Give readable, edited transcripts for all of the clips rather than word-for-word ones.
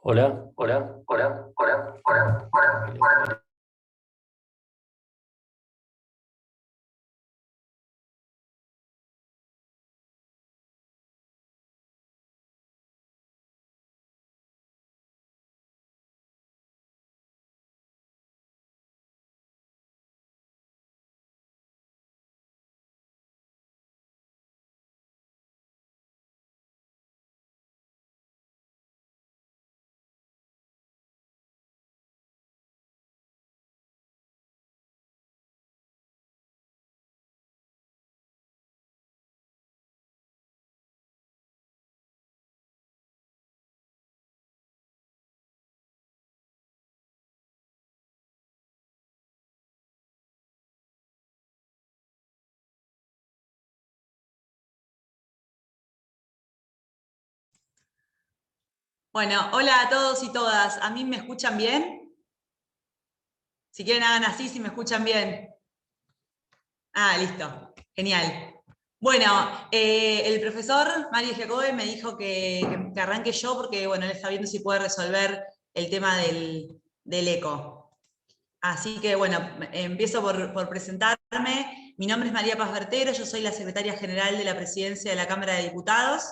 Hola, hola, hola, hola, hola, hola. Bueno, hola a todos y todas. ¿A mí me escuchan bien? Si quieren hagan así, si me escuchan bien. Ah, listo. Genial. Bueno, el profesor Mario Giacobbe me dijo que arranque yo porque, bueno, él está viendo si puede resolver el tema del eco. Así que, bueno, empiezo por presentarme. Mi nombre es María Paz Bertero, yo soy la secretaria general de la Presidencia de la Cámara de Diputados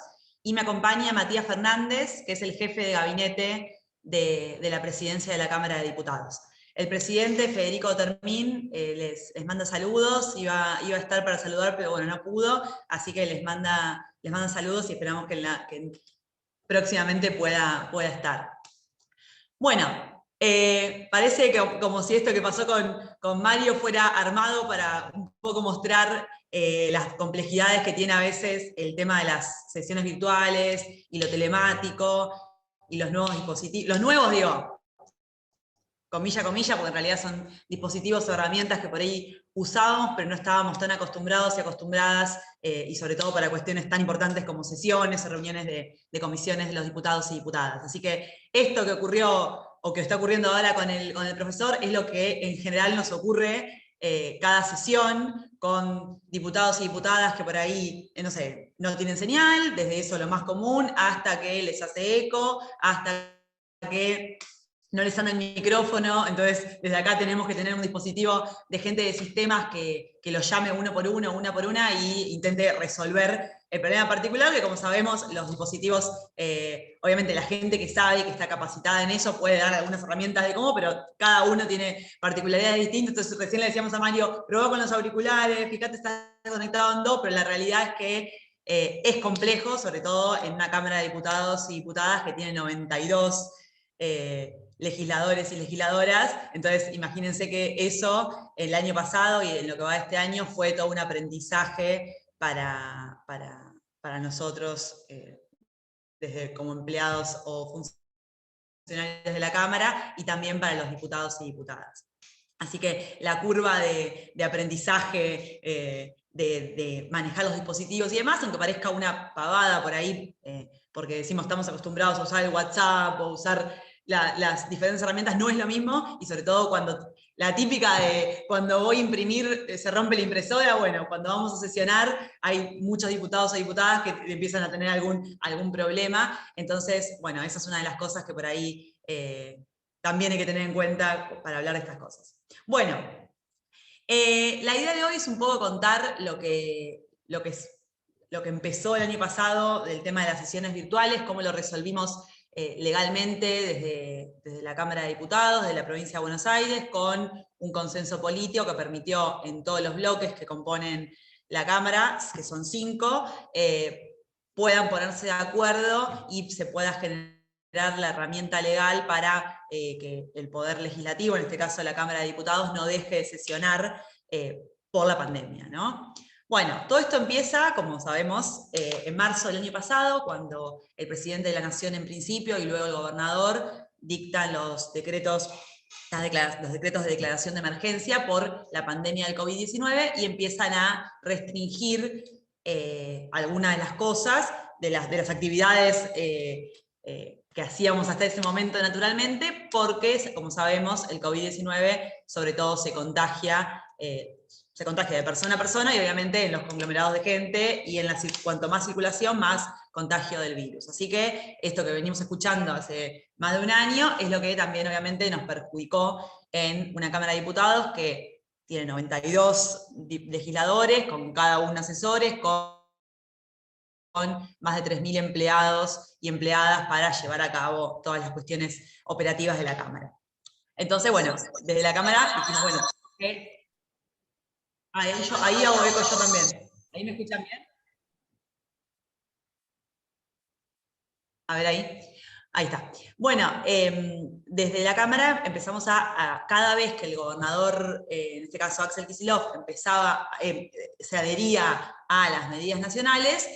y me acompaña Matías Fernández, que es el jefe de gabinete de la Presidencia de la Cámara de Diputados. El presidente Federico Termín les manda saludos, iba a estar para saludar, pero bueno, no pudo, así que les manda saludos y esperamos que próximamente pueda estar. Bueno, parece que como si esto que pasó con Mario fuera armado para un poco mostrar las complejidades que tiene a veces el tema de las sesiones virtuales y lo telemático y los nuevos dispositivos, los nuevos digo, comilla, comilla, porque en realidad son dispositivos o herramientas que por ahí usábamos, pero no estábamos tan acostumbrados y acostumbradas, y sobre todo para cuestiones tan importantes como sesiones o reuniones de comisiones de los diputados y diputadas. Así que esto que ocurrió o que está ocurriendo ahora con el profesor es lo que en general nos ocurre cada sesión con diputados y diputadas que por ahí, no sé, no tienen señal, desde eso lo más común, hasta que les hace eco, hasta que no les anda el micrófono, entonces desde acá tenemos que tener un dispositivo de gente de sistemas que los llame uno por uno, una por una, y intente resolver el problema particular, que como sabemos, los dispositivos, obviamente la gente que sabe y que está capacitada en eso puede dar algunas herramientas de cómo, pero cada uno tiene particularidades distintas, entonces recién le decíamos a Mario, probá con los auriculares, fíjate, está conectado en dos, pero la realidad es que es complejo, sobre todo en una Cámara de Diputados y Diputadas que tiene 92 legisladores y legisladoras, entonces imagínense que eso el año pasado y en lo que va este año fue todo un aprendizaje para nosotros, desde como empleados o funcionarios de la Cámara y también para los diputados y diputadas. Así que la curva de aprendizaje, de manejar los dispositivos y demás, aunque parezca una pavada por ahí, porque decimos estamos acostumbrados a usar el WhatsApp o usar las diferentes herramientas, no es lo mismo, y sobre todo cuando la típica de cuando voy a imprimir se rompe la impresora, bueno, cuando vamos a sesionar hay muchos diputados o diputadas que empiezan a tener algún problema, entonces, bueno, esa es una de las cosas que por ahí también hay que tener en cuenta para hablar de estas cosas. Bueno, la idea de hoy es un poco contar lo que empezó el año pasado del tema de las sesiones virtuales, cómo lo resolvimos legalmente desde la Cámara de Diputados de la provincia de Buenos Aires, con un consenso político que permitió en todos los bloques que componen la Cámara, que son 5, puedan ponerse de acuerdo y se pueda generar la herramienta legal para que el Poder Legislativo, en este caso la Cámara de Diputados, no deje de sesionar por la pandemia, ¿no? Bueno, todo esto empieza, como sabemos, en marzo del año pasado, cuando el presidente de la Nación en principio y luego el gobernador dictan los decretos de declaración de emergencia por la pandemia del COVID-19 y empiezan a restringir algunas de las cosas, de las actividades que hacíamos hasta ese momento naturalmente, porque, como sabemos, el COVID-19 sobre todo se se contagia de persona a persona y obviamente en los conglomerados de gente y cuanto más circulación, más contagio del virus. Así que esto que venimos escuchando hace más de un año es lo que también obviamente nos perjudicó en una Cámara de Diputados que tiene 92 legisladores, con cada uno asesores, con más de 3.000 empleados y empleadas para llevar a cabo todas las cuestiones operativas de la Cámara. Entonces, bueno, desde la Cámara dijimos, bueno, ahí hago eco yo también. ¿Ahí me escuchan bien? A ver ahí. Ahí está. Bueno, desde la Cámara empezamos cada vez que el gobernador, en este caso Axel Kicillof, se adhería a las medidas nacionales,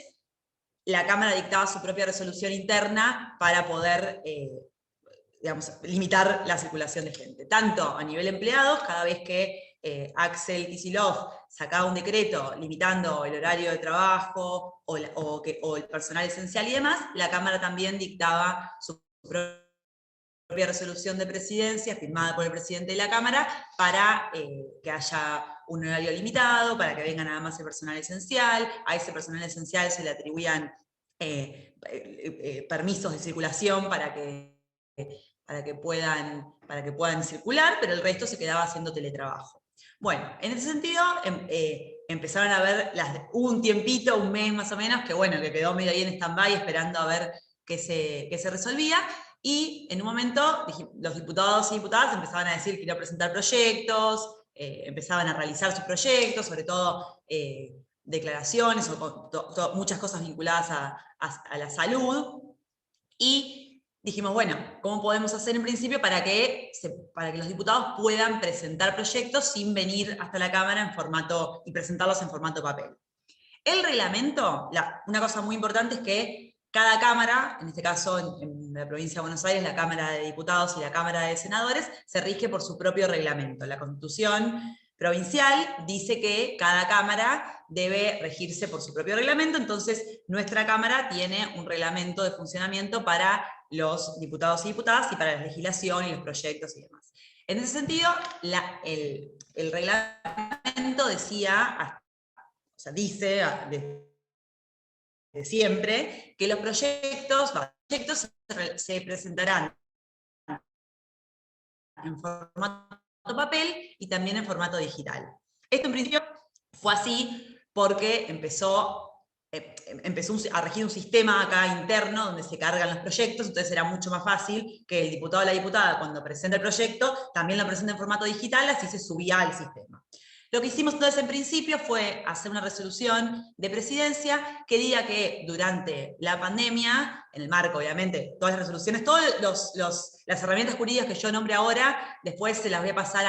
la Cámara dictaba su propia resolución interna para poder, digamos, limitar la circulación de gente. Tanto a nivel empleados, cada vez que Axel Kicillof sacaba un decreto limitando el horario de trabajo o el personal esencial y demás, la Cámara también dictaba su propia resolución de presidencia firmada por el presidente de la Cámara para que haya un horario limitado, para que venga nada más el personal esencial. A ese personal esencial se le atribuían permisos de circulación para que puedan circular, pero el resto se quedaba haciendo teletrabajo. Bueno, en ese sentido empezaron a ver, hubo un tiempito, un mes más o menos, que quedó medio ahí en stand-by esperando a ver qué se resolvía, y en un momento los diputados y diputadas empezaban a decir que iban a presentar proyectos, empezaban a realizar sus proyectos, sobre todo declaraciones o muchas cosas vinculadas a la salud, y dijimos, bueno, ¿cómo podemos hacer en principio para que los diputados puedan presentar proyectos sin venir hasta la Cámara y presentarlos en formato papel? El reglamento, una cosa muy importante es que cada Cámara, en este caso en la provincia de Buenos Aires, la Cámara de Diputados y la Cámara de Senadores, se rige por su propio reglamento. La Constitución provincial dice que cada Cámara debe regirse por su propio reglamento, entonces nuestra Cámara tiene un reglamento de funcionamiento para los diputados y diputadas y para la legislación y los proyectos y demás. En ese sentido, el reglamento dice de siempre que los proyectos se presentarán en formato papel y también en formato digital. Esto en principio fue así porque empezó a regir un sistema acá interno donde se cargan los proyectos, entonces era mucho más fácil que el diputado o la diputada cuando presenta el proyecto también lo presente en formato digital, así se subía al sistema. Lo que hicimos entonces en principio fue hacer una resolución de presidencia que diga que durante la pandemia, en el marco obviamente, todas las resoluciones, todas las herramientas jurídicas que yo nombre ahora, después se las voy a pasar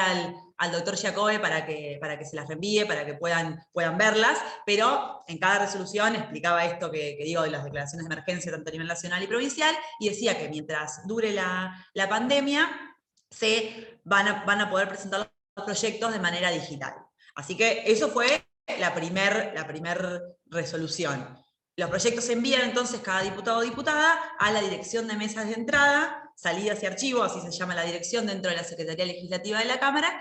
al doctor Giacobbe para que se las reenvíe, para que puedan verlas, pero en cada resolución explicaba esto que digo de las declaraciones de emergencia tanto a nivel nacional y provincial, y decía que mientras dure la pandemia, se van a poder presentar los proyectos de manera digital. Así que eso fue la primer resolución. Los proyectos se envían entonces cada diputado o diputada a la dirección de mesas de entrada, salidas y archivos, así se llama la dirección dentro de la Secretaría Legislativa de la Cámara,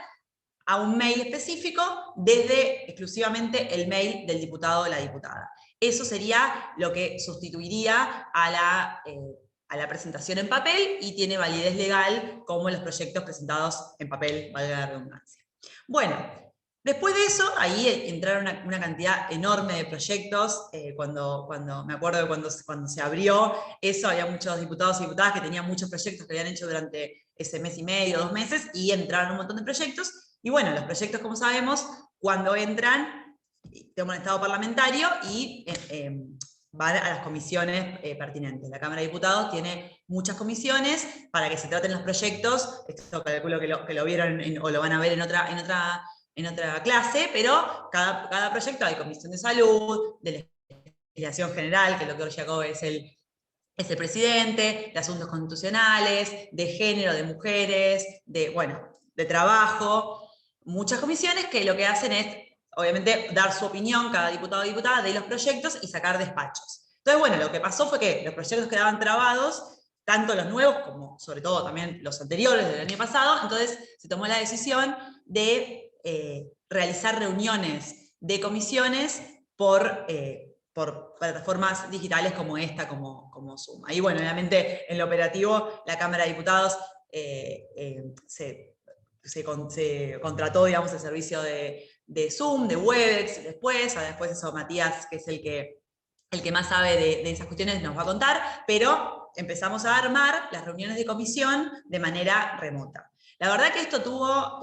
a un mail específico desde exclusivamente el mail del diputado o la diputada. Eso sería lo que sustituiría a la presentación en papel y tiene validez legal como los proyectos presentados en papel, valga la redundancia. Bueno, después de eso, ahí entraron una cantidad enorme de proyectos. Me acuerdo de cuando se abrió eso, había muchos diputados y diputadas que tenían muchos proyectos que habían hecho durante ese mes y medio, 2 meses, y entraron un montón de proyectos. Y bueno, los proyectos, como sabemos, cuando entran, toman un estado parlamentario y van a las comisiones pertinentes. La Cámara de Diputados tiene muchas comisiones para que se traten los proyectos. Esto calculo que lo vieron o lo van a ver en otra clase, pero cada proyecto hay comisión de salud, de legislación general, que el doctor Giacobbe es el presidente, de asuntos constitucionales, de género, de mujeres, de trabajo, muchas comisiones que lo que hacen es, obviamente, dar su opinión cada diputado o diputada de los proyectos y sacar despachos. Entonces, bueno, lo que pasó fue que los proyectos quedaban trabados, tanto los nuevos como sobre todo también los anteriores del año pasado, entonces se tomó la decisión de realizar reuniones de comisiones por plataformas digitales como esta, como Zoom. Ahí, bueno, obviamente en lo operativo la Cámara de Diputados se contrató, digamos, el servicio de Zoom, de Webex, después eso Matías, que es el que más sabe de esas cuestiones, nos va a contar, pero empezamos a armar las reuniones de comisión de manera remota. La verdad que esto tuvo,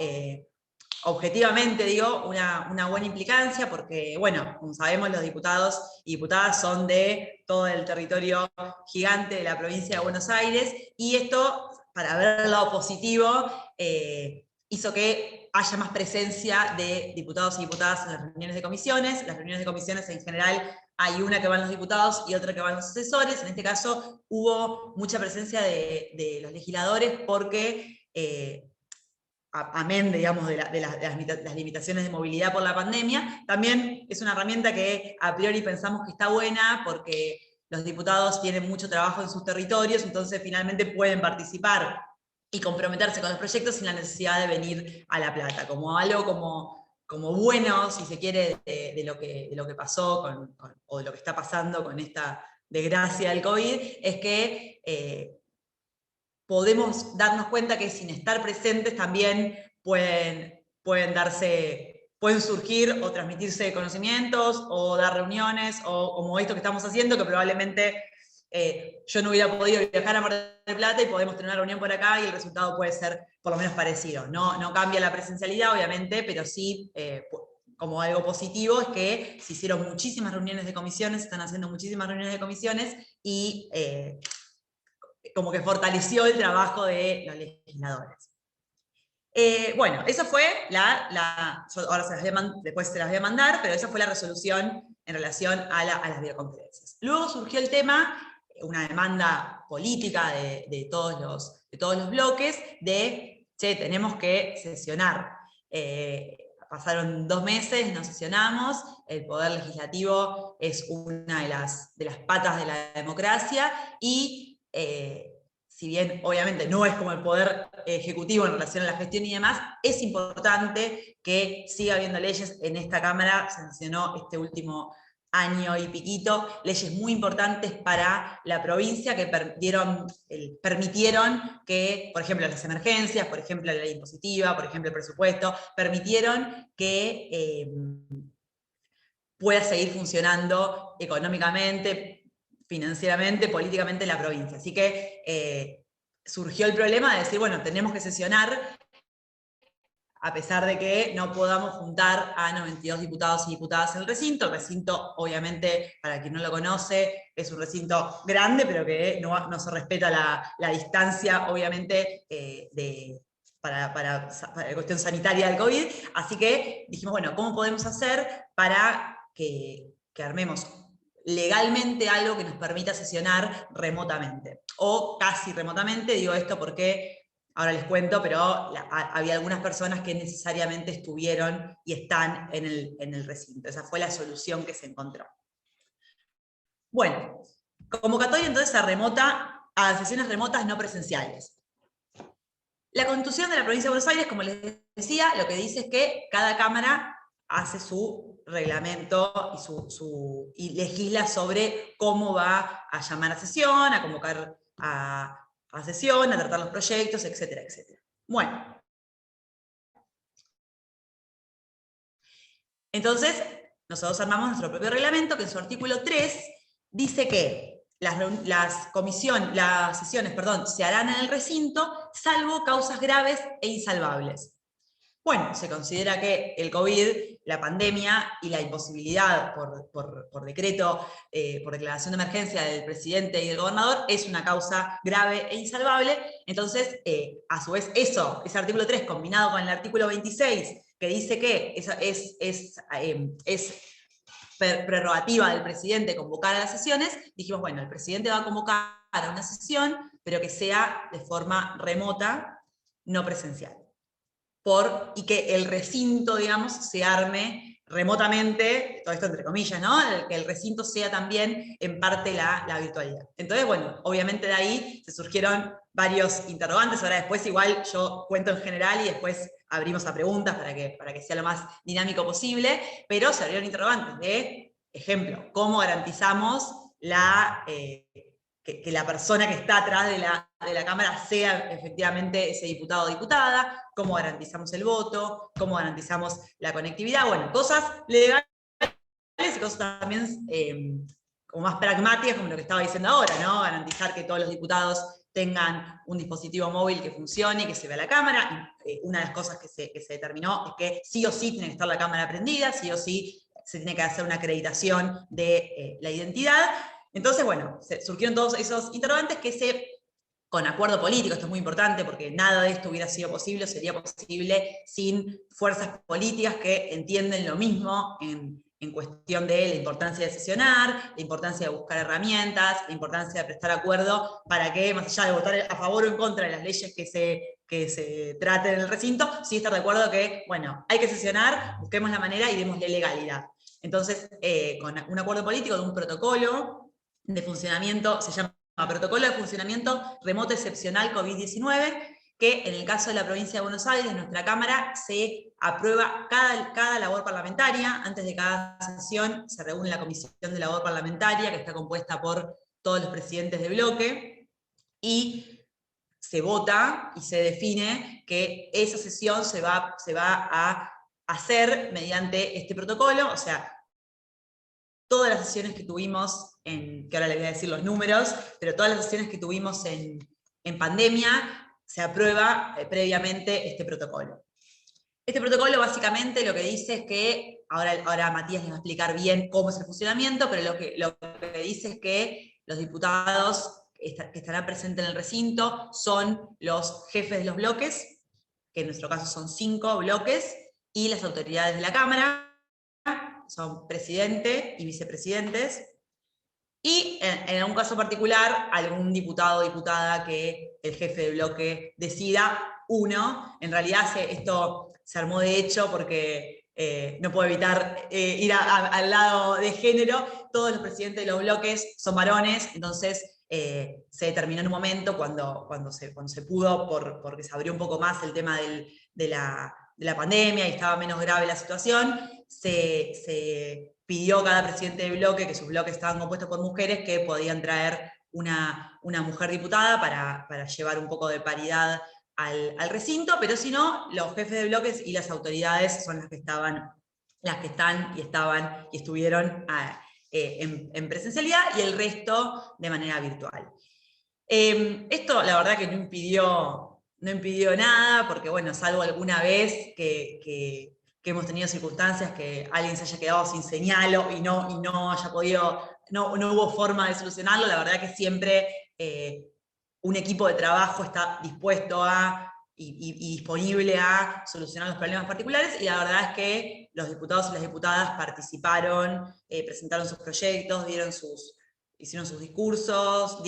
objetivamente digo, una buena implicancia, porque, bueno, como sabemos, los diputados y diputadas son de todo el territorio gigante de la provincia de Buenos Aires, y esto, para ver el lado positivo, hizo que haya más presencia de diputados y diputadas en las reuniones de comisiones. Las reuniones de comisiones en general hay una que van los diputados y otra que van los asesores. En este caso hubo mucha presencia de los legisladores porque, amén, digamos, de las limitaciones de movilidad por la pandemia, también es una herramienta que a priori pensamos que está buena porque los diputados tienen mucho trabajo en sus territorios, entonces finalmente pueden participar y comprometerse con los proyectos sin la necesidad de venir a La Plata, como algo como bueno, si se quiere, de lo que pasó o de lo que está pasando con esta desgracia del COVID, es que podemos darnos cuenta que sin estar presentes también pueden surgir o transmitirse conocimientos, o dar reuniones, o como esto que estamos haciendo, que probablemente yo no hubiera podido viajar a Mar del Plata y podemos tener una reunión por acá y el resultado puede ser por lo menos parecido. No cambia la presencialidad, obviamente, pero sí, como algo positivo, es que se hicieron muchísimas reuniones de comisiones, se están haciendo muchísimas reuniones de comisiones, y como que fortaleció el trabajo de los legisladores. Bueno, eso fue ahora después se las voy a mandar, pero esa fue la resolución en relación a las videoconferencias. Luego surgió el tema, una demanda política de todos los bloques, che, tenemos que sesionar. Pasaron 2 meses, no sesionamos, el poder legislativo es una de las patas de la democracia, y si bien obviamente no es como el poder ejecutivo en relación a la gestión y demás, es importante que siga habiendo leyes. En esta Cámara se sancionó este último año y piquito leyes muy importantes para la provincia que permitieron que, por ejemplo, las emergencias, por ejemplo, la ley impositiva, por ejemplo, el presupuesto, permitieron que pueda seguir funcionando económicamente, financieramente, políticamente la provincia. Así que surgió el problema de decir, bueno, tenemos que sesionar, a pesar de que no podamos juntar a 92 diputados y diputadas en el recinto. El recinto, obviamente, para quien no lo conoce, es un recinto grande, pero que no se respeta la distancia, obviamente, para la cuestión sanitaria del COVID. Así que dijimos, bueno, ¿cómo podemos hacer para que armemos legalmente algo que nos permita sesionar remotamente? O casi remotamente, digo esto porque ahora les cuento, pero había algunas personas que necesariamente estuvieron y están en el recinto. Esa fue la solución que se encontró. Bueno, convocatoria entonces a sesiones remotas no presenciales. La Constitución de la Provincia de Buenos Aires, como les decía, lo que dice es que cada Cámara hace su reglamento y legisla sobre cómo va a llamar a sesión, a convocar a sesión, a tratar los proyectos, etcétera, etcétera. Bueno. Entonces, nosotros armamos nuestro propio reglamento, que en su artículo 3 dice que las sesiones se harán en el recinto, salvo causas graves e insalvables. Bueno, se considera que el COVID, la pandemia y la imposibilidad por decreto, por declaración de emergencia del presidente y del gobernador, es una causa grave e insalvable. Entonces, a su vez, ese artículo 3, combinado con el artículo 26, que dice que es prerrogativa del presidente convocar a las sesiones, dijimos, bueno, el presidente va a convocar a una sesión, pero que sea de forma remota, no presencial. Y que el recinto, digamos, se arme remotamente, todo esto entre comillas, ¿no? Que el recinto sea también en parte la virtualidad. Entonces, bueno, obviamente de ahí se surgieron varios interrogantes. Ahora después igual yo cuento en general y después abrimos a preguntas para que sea lo más dinámico posible, pero se abrieron interrogantes de, ejemplo, ¿cómo garantizamos que la persona que está atrás de la Cámara sea efectivamente ese diputado o diputada? ¿Cómo garantizamos el voto? ¿Cómo garantizamos la conectividad? Bueno, cosas legales y cosas también como más pragmáticas, como lo que estaba diciendo ahora, ¿no? Garantizar que todos los diputados tengan un dispositivo móvil que funcione y que se vea la cámara. Y, una de las cosas que se determinó es que sí o sí tiene que estar la cámara prendida, sí o sí se tiene que hacer una acreditación de la identidad. Entonces, bueno, surgieron todos esos interrogantes que con acuerdo político, esto es muy importante porque nada de esto hubiera sido posible, sería posible sin fuerzas políticas que entienden lo mismo en cuestión de la importancia de sesionar, la importancia de buscar herramientas, la importancia de prestar acuerdo para que, más allá de votar a favor o en contra de las leyes que se traten en el recinto, sí estar de acuerdo que, bueno, hay que sesionar, busquemos la manera y démosle legalidad. Entonces, con un acuerdo político de un protocolo de funcionamiento, se llama Protocolo de Funcionamiento Remoto Excepcional COVID-19, que en el caso de la provincia de Buenos Aires, en nuestra Cámara, se aprueba cada labor parlamentaria. Antes de cada sesión se reúne la Comisión de Labor Parlamentaria, que está compuesta por todos los presidentes de bloque, y se vota y se define que esa sesión se va a hacer mediante este protocolo. O sea, todas las sesiones que tuvimos, que ahora les voy a decir los números, pero todas las sesiones que tuvimos en pandemia, se aprueba previamente este protocolo. Este protocolo básicamente lo que dice es que, ahora Matías les va a explicar bien cómo es el funcionamiento, pero lo que dice es que los diputados que estarán presentes en el recinto son los jefes de los bloques, que en nuestro caso son 5 bloques, y las autoridades de la Cámara, son presidente y vicepresidentes, y en algún caso particular, algún diputado o diputada que el jefe de bloque decida, uno. En realidad esto se armó de hecho porque no puedo evitar ir al lado de género. Todos los presidentes de los bloques son varones, entonces se determinó en un momento cuando se pudo, porque se abrió un poco más el tema de la pandemia y estaba menos grave la situación, se pidió a cada presidente de bloque, que sus bloques estaban compuestos por mujeres, que podían traer una mujer diputada para llevar un poco de paridad al recinto, pero si no, los jefes de bloques y las autoridades son las que están y estuvieron en presencialidad, y el resto de manera virtual. Esto la verdad que no impidió nada, porque bueno, salvo alguna vez que hemos tenido circunstancias que alguien se haya quedado sin señal y no haya podido, no hubo forma de solucionarlo, la verdad que siempre un equipo de trabajo está dispuesto y disponible a solucionar los problemas particulares, y la verdad es que los diputados y las diputadas participaron, presentaron sus proyectos, hicieron sus discursos,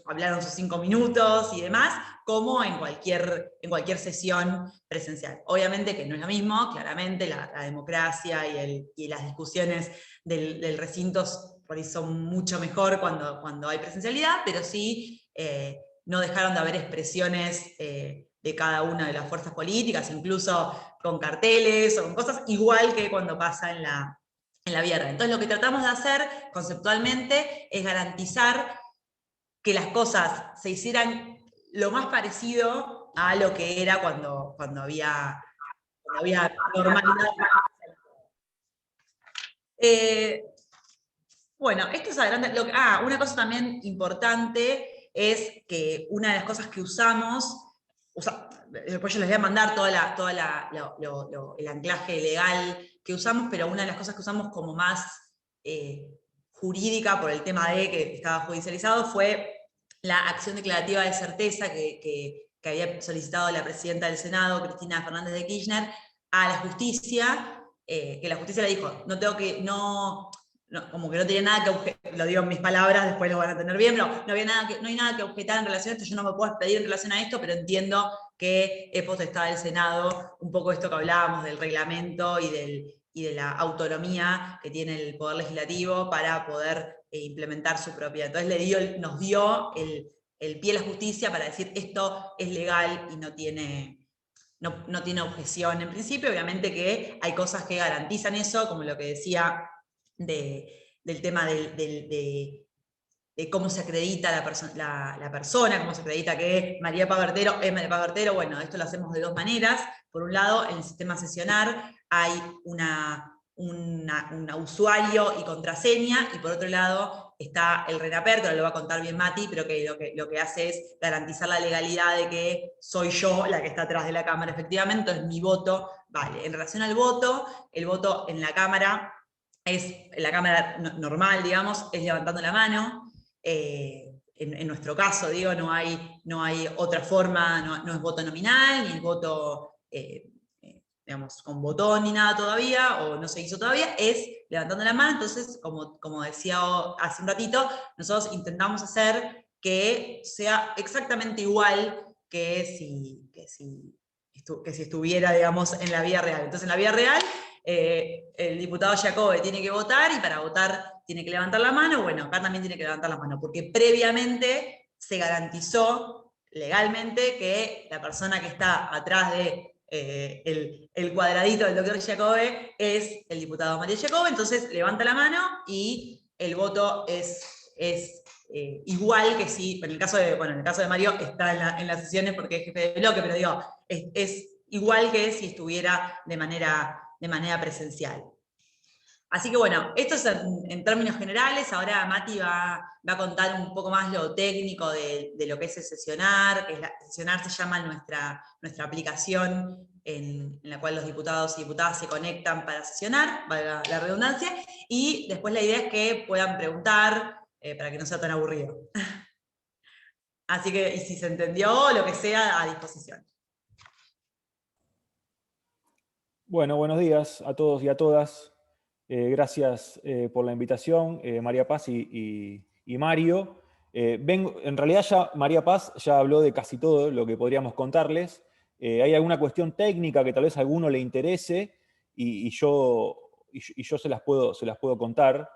hablaron sus 5 minutos y demás, como en cualquier sesión presencial. Obviamente que no es lo mismo, claramente la democracia y las discusiones del recinto por ahí son mucho mejor cuando hay presencialidad, pero sí no dejaron de haber expresiones de cada una de las fuerzas políticas, incluso con carteles o con cosas, igual que cuando pasa en la vía real. Entonces lo que tratamos de hacer conceptualmente es garantizar que las cosas se hicieran lo más parecido a lo que era cuando había normalidad. Bueno, esto es adelante. Una cosa también importante es que una de las cosas que usamos, después yo les voy a mandar el anclaje legal que usamos, pero una de las cosas que usamos como más jurídica por el tema de que estaba judicializado fue la acción declarativa de certeza que había solicitado la presidenta del Senado, Cristina Fernández de Kirchner, a la justicia, que la justicia le dijo, como que no tenía nada que objetar, lo digo en mis palabras, después lo van a tener bien, pero no hay nada que objetar en relación a esto, yo no me puedo pedir en relación a esto, pero entiendo que es potestad del Senado, un poco esto que hablábamos del reglamento y de la autonomía que tiene el Poder Legislativo para poder implementar su propia. Entonces nos dio el pie a la justicia para decir esto es legal y no tiene no tiene objeción en principio. Obviamente que hay cosas que garantizan eso, como lo que decía del tema de cómo se acredita la persona, cómo se acredita que María Pavertero es María Pavertero. Bueno, esto lo hacemos de dos maneras. Por un lado, en el sistema sesionar hay un usuario y contraseña, y por otro lado está el RENAPER, que lo va a contar bien Mati, pero que lo que hace es garantizar la legalidad de que soy yo la que está atrás de la cámara, efectivamente. Entonces mi voto vale. En relación al voto, el voto en la cámara normal, digamos, es levantando la mano. En nuestro caso, digo, no hay otra forma, no es voto nominal, ni es voto, digamos, con botón ni nada todavía, o no se hizo todavía, es levantando la mano. Entonces, como decía hace un ratito, nosotros intentamos hacer que sea exactamente igual que si estuviera, digamos, en la vida real. Entonces, en la vida real, el diputado Giacobbe tiene que votar, y para votar tiene que levantar la mano. Bueno, acá también tiene que levantar la mano, porque previamente se garantizó legalmente que la persona que está atrás de el cuadradito del doctor Giacobbe es el diputado María Giacobbe. Entonces levanta la mano y el voto es igual que si, en el caso de Mario está en las sesiones porque es jefe de bloque, pero digo, es igual que si estuviera de manera presencial. Así que bueno, esto es en términos generales. Ahora Mati va a contar un poco más lo técnico de lo que es el sesionar. Sesionar se llama nuestra aplicación en la cual los diputados y diputadas se conectan para sesionar, valga la redundancia, y después la idea es que puedan preguntar para que no sea tan aburrido. Así que, y si se entendió, lo que sea, a disposición. Bueno, buenos días a todos y a todas. Gracias por la invitación, María Paz y Mario. En realidad ya María Paz ya habló de casi todo lo que podríamos contarles. Hay alguna cuestión técnica que tal vez a alguno le interese y yo se las puedo contar.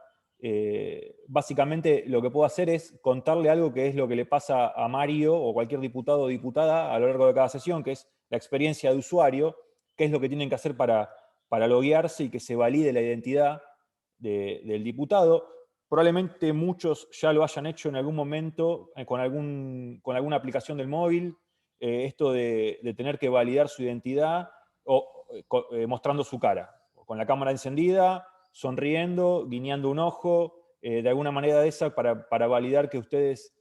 Básicamente lo que puedo hacer es contarle algo que es lo que le pasa a Mario o cualquier diputado o diputada a lo largo de cada sesión, que es la experiencia de usuario, qué es lo que tienen que hacer para loguearse y que se valide la identidad del diputado. Probablemente muchos ya lo hayan hecho en algún momento con alguna aplicación del móvil, esto de tener que validar su identidad mostrando su cara, con la cámara encendida, sonriendo, guiñando un ojo, de alguna manera de esa para validar que ustedes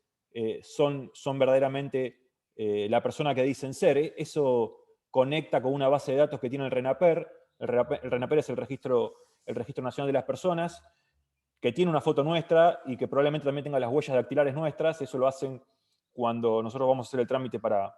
son verdaderamente la persona que dicen ser. Eso conecta con una base de datos que tiene el RENAPER. El RENAPER es el Registro Nacional de las Personas, que tiene una foto nuestra y que probablemente también tenga las huellas dactilares nuestras. Eso lo hacen cuando nosotros vamos a hacer el trámite para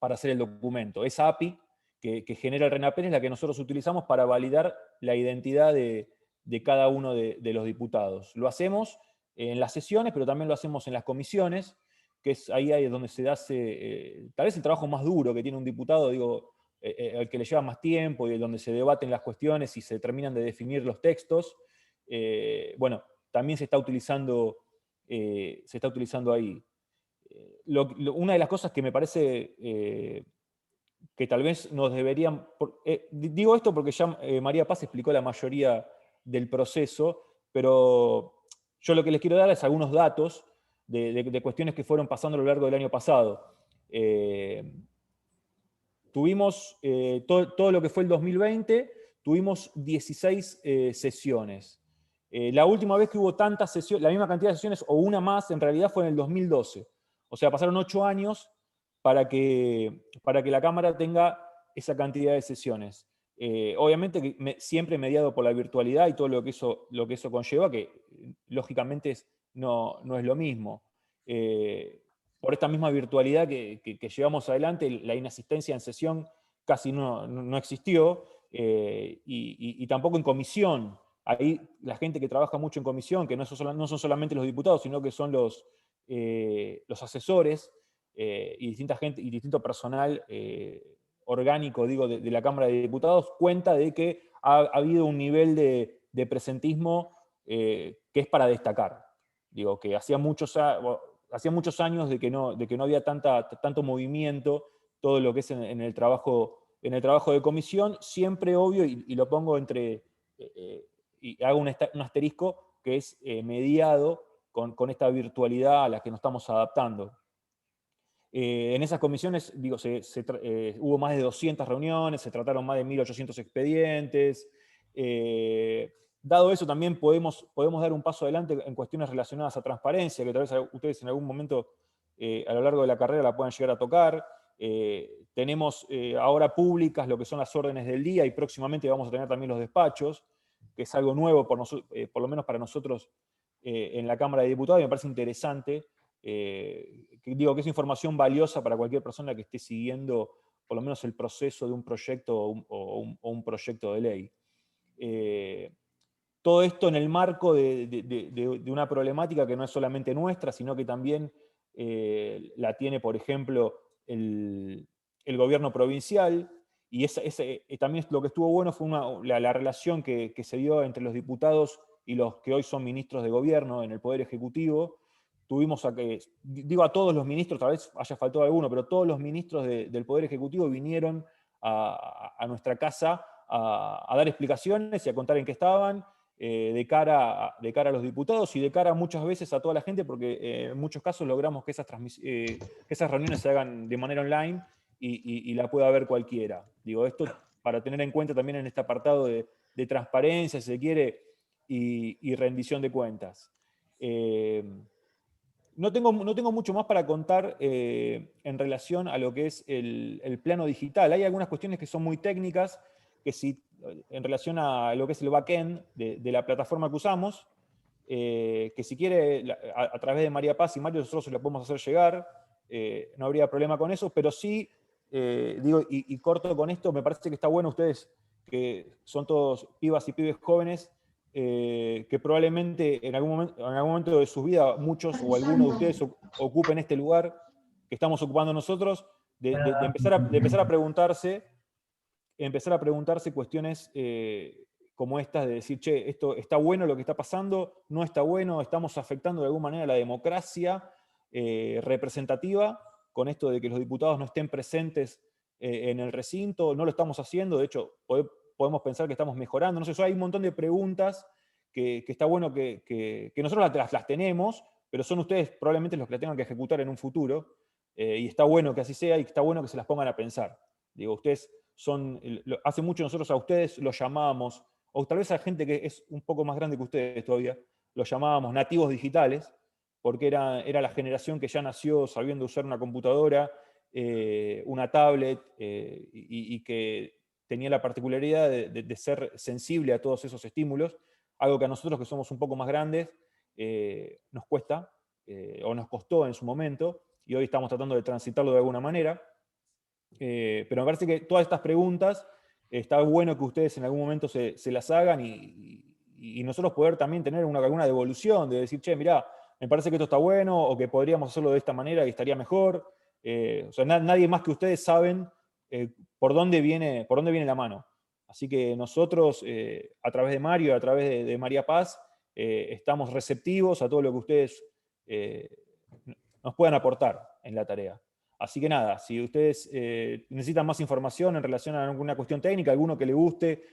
hacer el documento. Esa API que genera el RENAPER es la que nosotros utilizamos para validar la identidad de cada uno de los diputados. Lo hacemos en las sesiones, pero también lo hacemos en las comisiones, que es ahí donde se hace tal vez el trabajo más duro que tiene un diputado, digo, al que le lleva más tiempo y donde se debaten las cuestiones y se terminan de definir los textos. Bueno, también se está utilizando ahí. Una de las cosas que me parece que tal vez nos deberían... digo esto porque ya María Paz explicó la mayoría del proceso, pero yo lo que les quiero dar es algunos datos de cuestiones que fueron pasando a lo largo del año pasado. Tuvimos todo lo que fue el 2020, tuvimos 16 sesiones. La última vez que hubo tantas sesiones, la misma cantidad de sesiones o una más, en realidad fue en el 2012. O sea, pasaron 8 años para que la Cámara tenga esa cantidad de sesiones. Obviamente siempre mediado por la virtualidad y todo lo que eso conlleva, que lógicamente no es lo mismo. Por esta misma virtualidad que llevamos adelante, la inasistencia en sesión casi no existió, y tampoco en comisión. Ahí la gente que trabaja mucho en comisión, que no son solamente los diputados, sino que son los asesores y distinto personal orgánico, digo, de la Cámara de Diputados, cuenta de que ha habido un nivel de presentismo que es para destacar. Digo, que hacía muchos años de que no había tanto movimiento todo lo que es en el trabajo de comisión, siempre obvio, y lo pongo entre, y hago un asterisco, que es mediado con esta virtualidad a la que nos estamos adaptando. En esas comisiones, digo, hubo más de 200 reuniones, se trataron más de 1.800 expedientes. Dado eso, también podemos dar un paso adelante en cuestiones relacionadas a transparencia, que tal vez ustedes en algún momento a lo largo de la carrera la puedan llegar a tocar. Tenemos ahora públicas lo que son las órdenes del día, y próximamente vamos a tener también los despachos, que es algo nuevo por lo menos para nosotros en la Cámara de Diputados, y me parece interesante. Digo que es información valiosa para cualquier persona que esté siguiendo por lo menos el proceso de un proyecto o un proyecto de ley. Todo esto en el marco de una problemática que no es solamente nuestra, sino que también la tiene, por ejemplo, el gobierno provincial, y también lo que estuvo bueno fue la relación que se dio entre los diputados y los que hoy son ministros de gobierno en el Poder Ejecutivo. Tuvimos a todos los ministros, tal vez haya faltado alguno, pero todos los ministros del Poder Ejecutivo vinieron a nuestra casa a dar explicaciones y a contar en qué estaban, de cara a los diputados y de cara muchas veces a toda la gente, porque en muchos casos logramos que esas reuniones se hagan de manera online y la pueda ver cualquiera. Digo, esto para tener en cuenta también en este apartado de transparencia, si se quiere, y rendición de cuentas. No tengo mucho más para contar en relación a lo que es el plano digital. Hay algunas cuestiones que son muy técnicas, que si, en relación a lo que es el backend de la plataforma que usamos, que si quiere, a través de María Paz y Mario, nosotros se lo podemos hacer llegar, no habría problema con eso, pero sí, digo, y corto con esto, me parece que está bueno ustedes, que son todos pibas y pibes jóvenes, que probablemente en algún momento de su vida muchos o algunos de ustedes ocupen este lugar que estamos ocupando nosotros, de empezar a preguntarse cuestiones como estas, de decir, che, esto está bueno lo que está pasando, no está bueno, estamos afectando de alguna manera la democracia representativa, con esto de que los diputados no estén presentes en el recinto, no lo estamos haciendo, de hecho, podemos pensar que estamos mejorando. No sé, hay un montón de preguntas que está bueno que nosotros las tenemos, pero son ustedes probablemente los que las tengan que ejecutar en un futuro, y está bueno que así sea, y está bueno que se las pongan a pensar. Digo, ustedes hace mucho nosotros a ustedes los llamábamos, o tal vez a gente que es un poco más grande que ustedes todavía, los llamábamos nativos digitales, porque era la generación que ya nació sabiendo usar una computadora, una tablet, y que tenía la particularidad de ser sensible a todos esos estímulos, algo que a nosotros que somos un poco más grandes nos cuesta, o nos costó en su momento, y hoy estamos tratando de transitarlo de alguna manera. Pero me parece que todas estas preguntas está bueno que ustedes en algún momento se las hagan, y nosotros poder también tener alguna devolución, de decir, che, mirá, me parece que esto está bueno, o que podríamos hacerlo de esta manera y estaría mejor. O sea, nadie más que ustedes saben por dónde viene la mano. Así que nosotros, a través de Mario, a través de María Paz, estamos receptivos a todo lo que ustedes nos puedan aportar en la tarea. Así que nada, si ustedes necesitan más información en relación a alguna cuestión técnica, alguno que le guste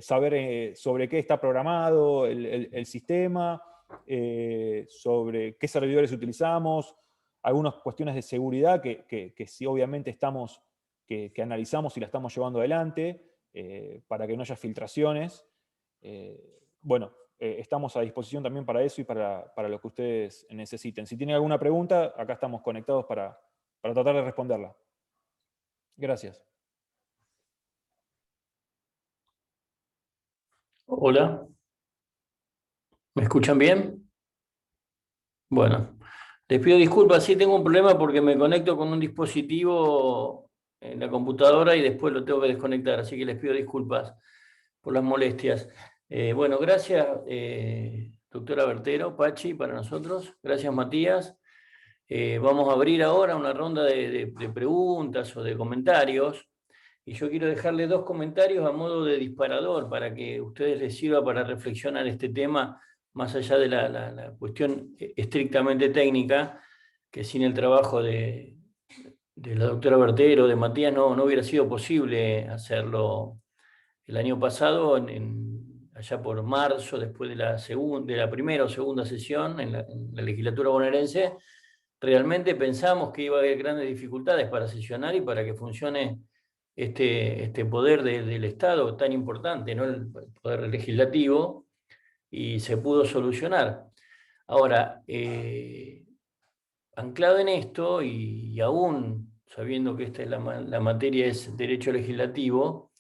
saber sobre qué está programado el sistema, sobre qué servidores utilizamos, algunas cuestiones de seguridad que sí obviamente que analizamos y la estamos llevando adelante para que no haya filtraciones. Bueno, estamos a disposición también para eso y para lo que ustedes necesiten. Si tienen alguna pregunta, acá estamos conectados para tratar de responderla. Gracias. Hola, ¿me escuchan bien? Bueno, les pido disculpas, sí tengo un problema porque me conecto con un dispositivo en la computadora y después lo tengo que desconectar, así que les pido disculpas por las molestias. Bueno, gracias, doctora Bertero, Pachi, para nosotros. Gracias, Matías. Vamos a abrir ahora una ronda de preguntas o de comentarios. Y yo quiero dejarle dos comentarios a modo de disparador para que a ustedes les sirva para reflexionar este tema, más allá de la cuestión estrictamente técnica, que sin el trabajo de de la doctora Bertero, de Matías, no hubiera sido posible hacerlo el año pasado, allá por marzo, después de la primera o segunda sesión en la legislatura bonaerense. Realmente pensamos que iba a haber grandes dificultades para sesionar y para que funcione este poder del Estado tan importante, ¿no? El poder legislativo, y se pudo solucionar. Ahora, anclado en esto, y aún sabiendo que esta es la materia es derecho legislativo,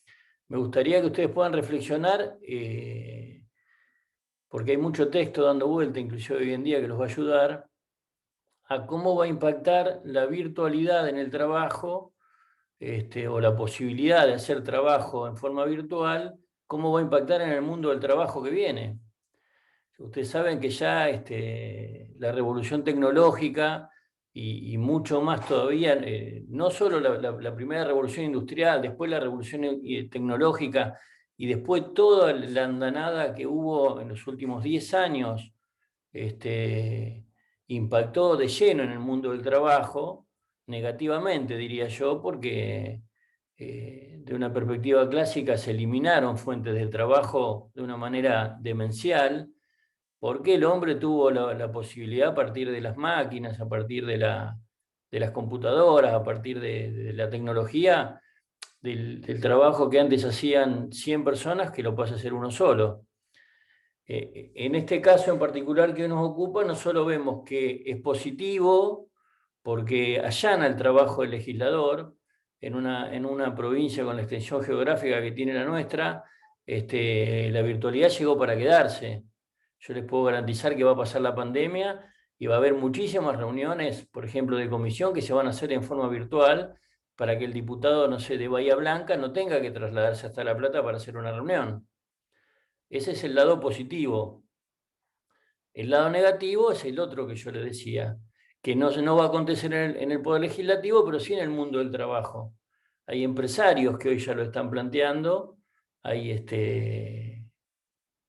me gustaría que ustedes puedan reflexionar, porque hay mucho texto dando vuelta, inclusive hoy en día, que los va a ayudar a cómo va a impactar la virtualidad en el trabajo, o la posibilidad de hacer trabajo en forma virtual, cómo va a impactar en el mundo del trabajo que viene. Ustedes saben que ya la revolución tecnológica y mucho más todavía, no solo la primera revolución industrial, después la revolución tecnológica y después toda la andanada que hubo en los últimos 10 años, impactó de lleno en el mundo del trabajo, negativamente diría yo, porque de una perspectiva clásica se eliminaron fuentes de trabajo de una manera demencial, porque el hombre tuvo la posibilidad a partir de las máquinas, a partir de las computadoras, a partir de la tecnología, del trabajo que antes hacían 100 personas, que lo pasa a hacer uno solo. En este caso en particular que nos ocupa, no solo vemos que es positivo, porque allana el trabajo del legislador en una provincia con la extensión geográfica que tiene la nuestra, la virtualidad llegó para quedarse. Yo les puedo garantizar que va a pasar la pandemia y va a haber muchísimas reuniones, por ejemplo, de comisión, que se van a hacer en forma virtual para que el diputado, no sé, de Bahía Blanca no tenga que trasladarse hasta La Plata para hacer una reunión. Ese es el lado positivo. El lado negativo es el otro que yo les decía, que no va a acontecer en el Poder Legislativo, pero sí en el mundo del trabajo. Hay empresarios que hoy ya lo están planteando, hay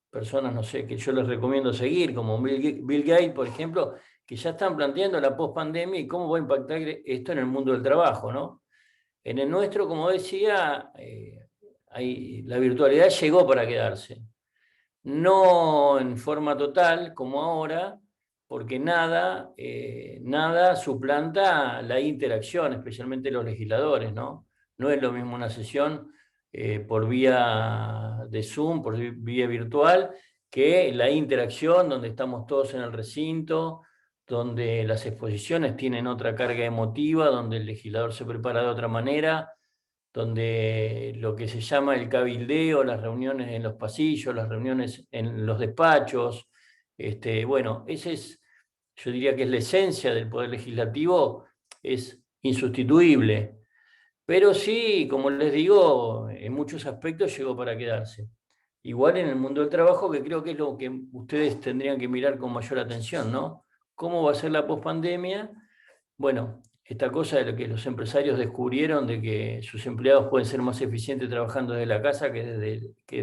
personas, no sé, que yo les recomiendo seguir, como Bill Gates, por ejemplo, que ya están planteando la pospandemia y cómo va a impactar esto en el mundo del trabajo, ¿no? En el nuestro, como decía, la virtualidad llegó para quedarse. No en forma total como ahora, porque nada suplanta la interacción, especialmente los legisladores, ¿no? No es lo mismo una sesión por vía de Zoom, por vía virtual, que la interacción donde estamos todos en el recinto, donde las exposiciones tienen otra carga emotiva, donde el legislador se prepara de otra manera, donde lo que se llama el cabildeo, las reuniones en los pasillos, las reuniones en los despachos, bueno, yo diría que es la esencia del Poder Legislativo, es insustituible. Pero sí, como les digo, en muchos aspectos llegó para quedarse. Igual en el mundo del trabajo, que creo que es lo que ustedes tendrían que mirar con mayor atención, ¿no? ¿Cómo va a ser la pospandemia? Bueno, esta cosa de lo que los empresarios descubrieron de que sus empleados pueden ser más eficientes trabajando desde la casa que